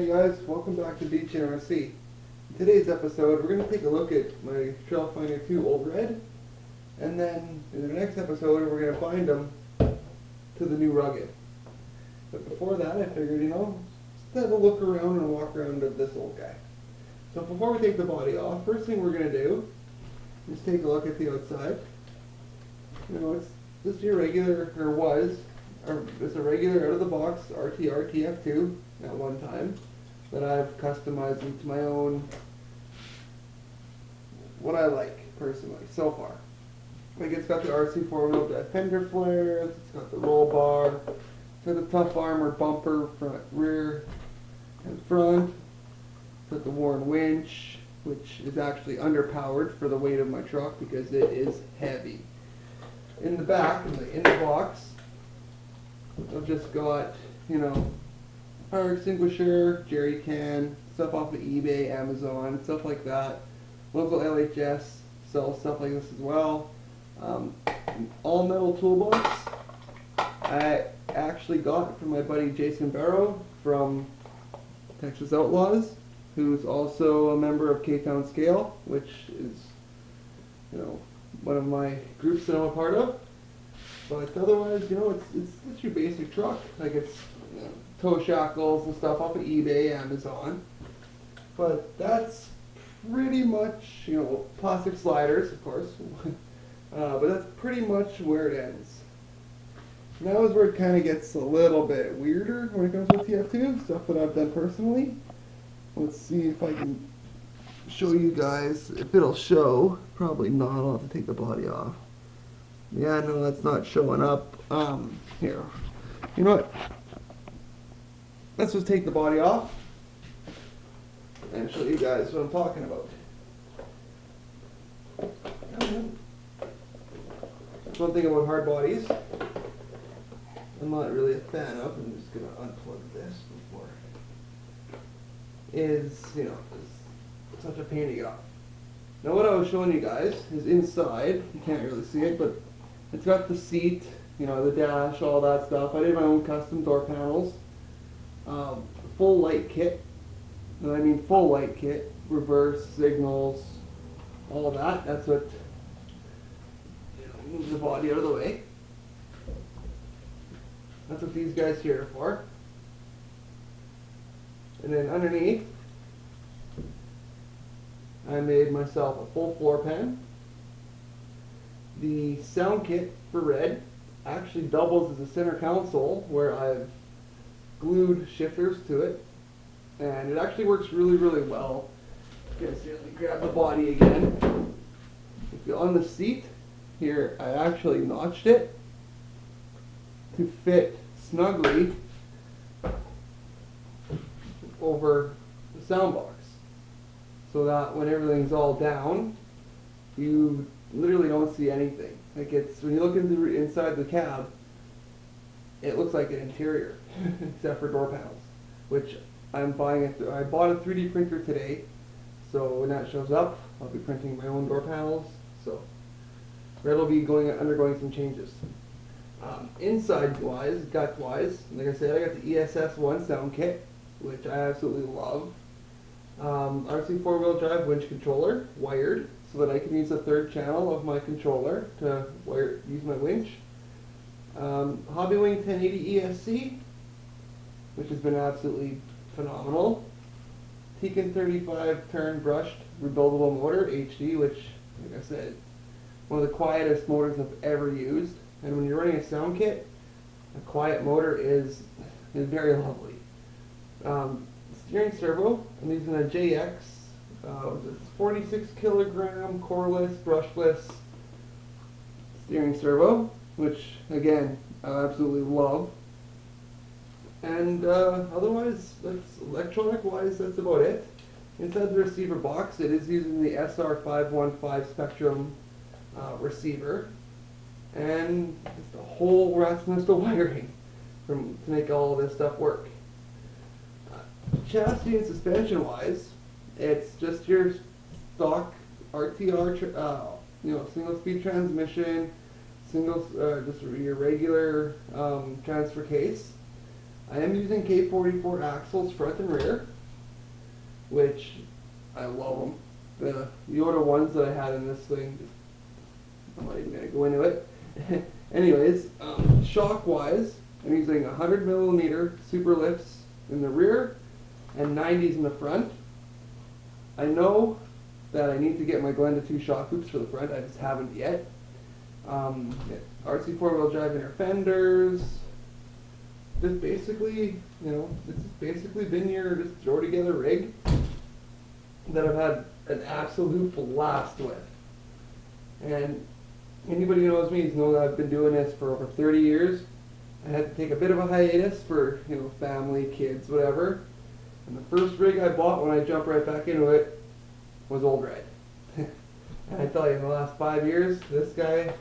Hey guys, welcome back to Beach and RC. In today's episode, we're going to take a look at my Trailfinder 2 Old Red, and then in the next episode, we're going to bind them to the new Rugged. But before that, I figured, just have a look around and walk around of this old guy. So before we take the body off, first thing we're going to do is take a look at the outside. It's just your regular, it's a regular out-of-the-box RTR TF2 at one time that I've customized into my own, what I like personally so far. Like, it's got the RC4WD fender flares, it's got the roll bar, it's got the tough armor bumper front, rear, and front. It's got the Warren winch, which is actually underpowered for the weight of my truck because it is heavy. In the back, in the box, I've just got, fire extinguisher, jerry can, stuff off of eBay, Amazon, stuff like that. Local LHS sells stuff like this as well. All metal toolbox. I actually got from my buddy Jason Barrow from Texas Outlaws, who's also a member of K-Town Scale, which is, one of my groups that I'm a part of. But otherwise, it's your basic truck. Like, it's toe shackles and stuff off of eBay, Amazon. But that's pretty much, plastic sliders, of course. But that's pretty much where it ends. Now is where it kind of gets a little bit weirder when it comes to TF2, stuff that I've done personally. Let's see if I can show you guys, if it'll show. Probably not. I'll have to take the body off. Yeah, no, that's not showing up. Here. You know what? Let's just take the body off and show you guys what I'm talking about. That's one thing about hard bodies I'm not really a fan of. I'm just going to unplug this before. Is, it's such a pain to get off. Now what I was showing you guys is inside. You can't really see it, but it's got the seat, the dash, all that stuff. I did my own custom door panels. Full light kit. And I mean full light kit. Reverse, signals, all that. That's what, move the body out of the way. That's what these guys here are for. And then underneath, I made myself a full floor pan. The sound kit for Red actually doubles as a center console where I've glued shifters to it. And it actually works really, really well. Let me grab the body again. On the seat here, I actually notched it to fit snugly over the sound box, so that when everything's all down, you literally don't see anything. Like, when you look inside the cab, it looks like an interior, except for door panels, which I'm buying I bought a 3D printer today, so when that shows up, I'll be printing my own door panels. So Red will be undergoing some changes. Inside-wise, gut-wise, like I said, I got the ESS1 sound kit, which I absolutely love. RC4 wheel drive winch controller, wired, so that I can use a third channel of my controller to use my winch. Hobbywing 1080 ESC, which has been absolutely phenomenal. Tekin 35 turn brushed rebuildable motor, HD, which, like I said, one of the quietest motors I've ever used. And when you're running a sound kit, a quiet motor is very lovely. Steering servo, I'm using a JX, it's 46 kilogram coreless, brushless steering servo, which again, I absolutely love. And otherwise, electronic wise, that's about it. Inside the receiver box, it is using the SR515 Spectrum receiver, and just a whole rat's nest of wiring to make all of this stuff work. Chassis and suspension wise, it's just your stock RTR, single speed transmission, just your regular transfer case. I am using K44 axles front and rear, which I love them. The Yoda ones that I had in this thing, I'm not even going to go into it. Anyways, shock wise, I'm using 100 millimeter super lifts in the rear and 90s in the front. I know that I need to get my Glenda 2 shock hoops for the front, I just haven't yet. RC four-wheel drive inner fenders. Just basically, you know, this has basically been your just throw together rig that I've had an absolute blast with. And anybody who knows me knows that I've been doing this for over 30 years. I had to take a bit of a hiatus for, you know, family, kids, whatever. And the first rig I bought when I jumped right back into it was Old Red. And I tell you, in the last 5 years, this guy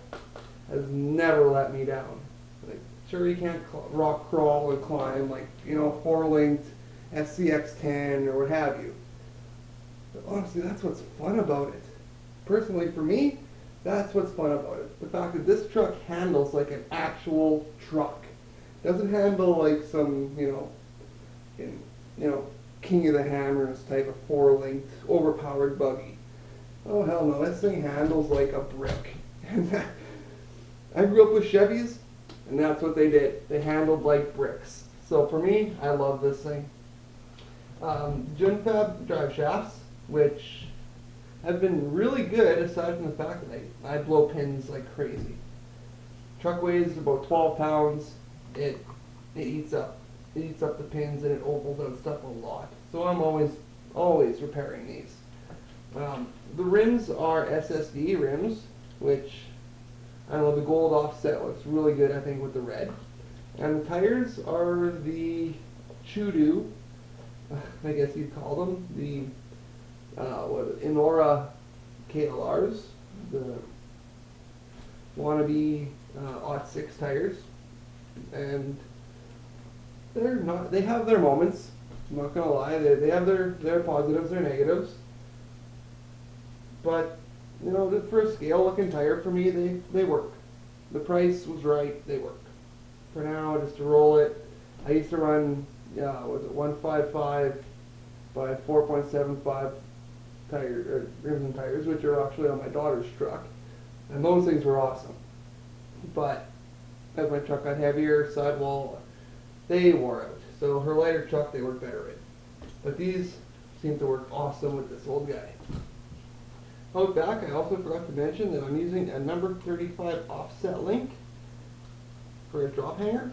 has never let me down. Like, sure, he can't rock crawl and climb like, you know, 4-linked SCX10 or what have you. But honestly, that's what's fun about it. Personally, for me, that's what's fun about it. The fact that this truck handles like an actual truck. It doesn't handle like some, you know, King of the Hammers type of 4-linked, overpowered buggy. Oh hell no, this thing handles like a brick. I grew up with Chevys, and that's what they did. They handled like bricks. So for me, I love this thing. Junfab drive shafts, which have been really good aside from the fact that I blow pins like crazy. Truck weighs about 12 pounds. It eats up the pins and it opals out stuff a lot. So I'm always repairing these. The rims are SSD rims, which I don't know, the gold offset looks really good, I think, with the red. And the tires are the Chudu, I guess you'd call them, the Inora KLRs, the wannabe '06 tires, and they have their moments. I'm not gonna lie, they have their positives, their negatives, but you know, for a scale looking tire for me, they work. The price was right, they work. For now, just to roll it, I used to run, was it 155 by 4.75 rims and tires, which are actually on my daughter's truck, and those things were awesome. But as my truck got heavier, sidewall, they wore out. So her lighter truck, they work better in. But these seem to work awesome with this old guy. Out back, I also forgot to mention that I'm using a number 35 offset link for a drop hanger.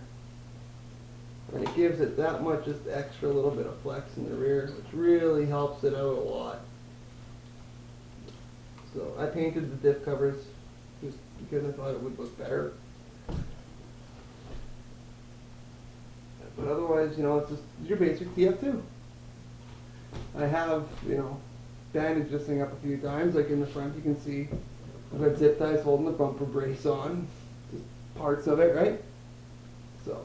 And it gives it that much just extra little bit of flex in the rear, which really helps it out a lot. So I painted the diff covers just because I thought it would look better. But otherwise, you know, it's just your basic TF2. I have, you know, bandaged this thing up a few times. Like in the front, you can see I've got zip ties holding the bumper brace on. Just parts of it, right? So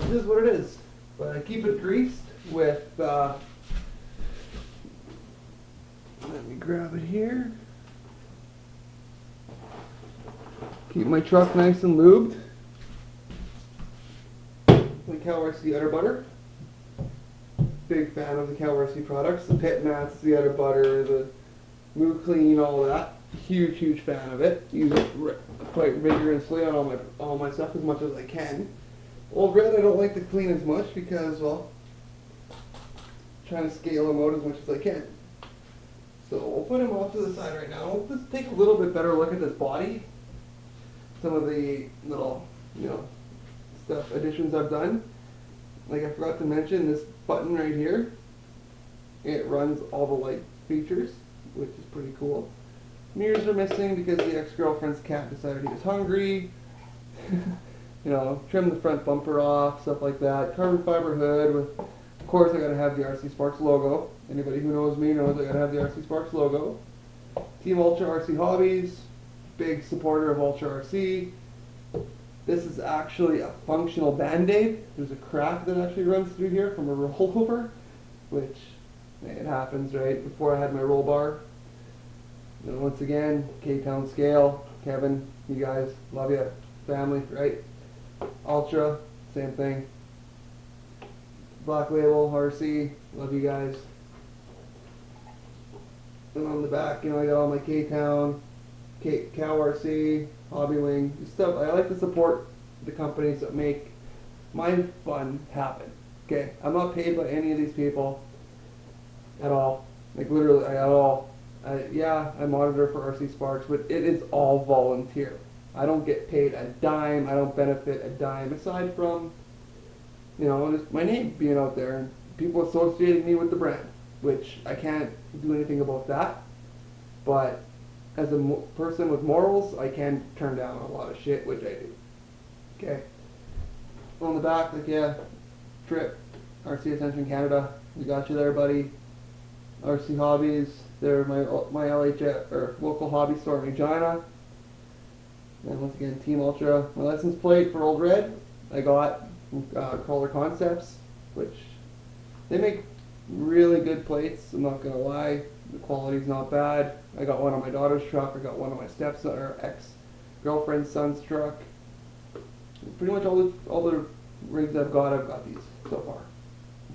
it is what it is. But I keep it greased with, let me grab it here. Keep my truck nice and lubed. The RC Udder Butter. Big fan of the RC products. The pit mats, the Udder Butter, the Moo Clean, all of that. Huge fan of it. Use it quite vigorously on all my stuff as much as I can. Old Red I don't like to clean as much because, well, I'm trying to scale him out as much as I can. So we'll put him off to the side right now. Let's take a little bit better look at this body. Some of the little, you know, stuff additions I've done. Like I forgot to mention this button right here. It runs all the light features, which is pretty cool. Mirrors are missing because the ex-girlfriend's cat decided he was hungry. You know, trim the front bumper off, stuff like that. Carbon fiber hood with, of course, I gotta have the RC Sparks logo. Anybody who knows me knows I gotta have the RC Sparks logo. Team Ultra RC Hobbies, big supporter of Ultra RC. This is actually a functional band-aid. There's a crack that actually runs through here from a rollover, which it happens, right? Before I had my roll bar. And once again, K-Town scale, Kevin, you guys, love you, family, right? Ultra, same thing. Black Label, RC, love you guys. And on the back, you know, I got all my K-Town, Cow RC, Hobby Wing, stuff. I like to support the companies that make my fun happen. Okay, I'm not paid by any of these people at all. Like literally at all. Yeah, I monitor for RC Sparks, but it is all volunteer. I don't get paid a dime. I don't benefit a dime aside from, you know, just my name being out there and people associating me with the brand, which I can't do anything about that. But as a person with morals, I can turn down a lot of shit, which I do. Okay. On the back, like, yeah, Trip, RC Ascension Canada, we got you there, buddy. RC Hobbies, they're my LHF, or local hobby store in Regina. And once again, Team Ultra. My license plate for Old Red, I got Crawler Concepts, which they make really good plates, I'm not gonna lie. The quality's not bad. I got one on my daughter's truck, I got one on my stepson or ex-girlfriend's son's truck. Pretty much all the rigs I've got these so far.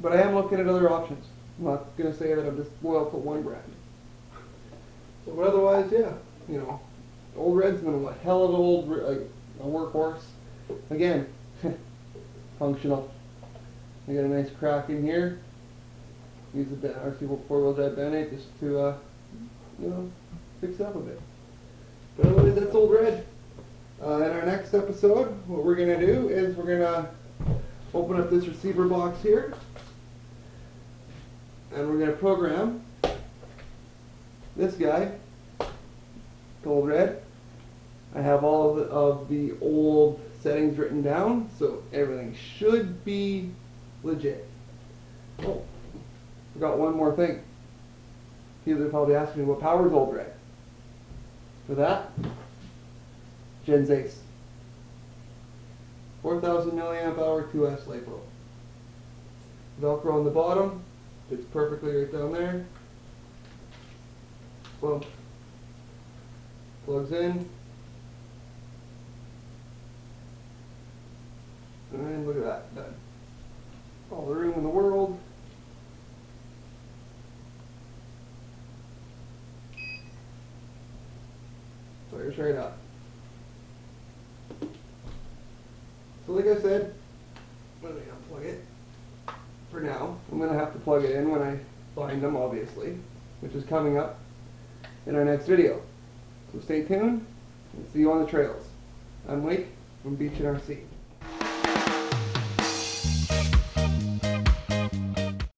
But I am looking at other options. I'm not gonna say that I'm just loyal to one brand. So, but otherwise, yeah, you know, Old Red's been a hell of a workhorse. Again, functional. I got a nice crack in here. Use the RC4WD drive band-aid just to, you know, fix it up a bit. But otherwise, that's Old Red. In our next episode, what we're going to do is we're going to open up this receiver box here, and we're going to program this guy to Old Red. I have all of the old settings written down, so everything should be legit. Oh, forgot one more thing. People are probably asking me what powers Old Red. For that, Gen's Ace. 4,000 milliamp hour 2S LiPo. Velcro on the bottom, fits perfectly right down there. Boom. Plugs in. And look at that, done. All the room in the world. Fires right up. So like I said, let me unplug it. For now, I'm going to have to plug it in when I find them, obviously, which is coming up in our next video. So stay tuned and see you on the trails. I'm Mike from Beach and RC.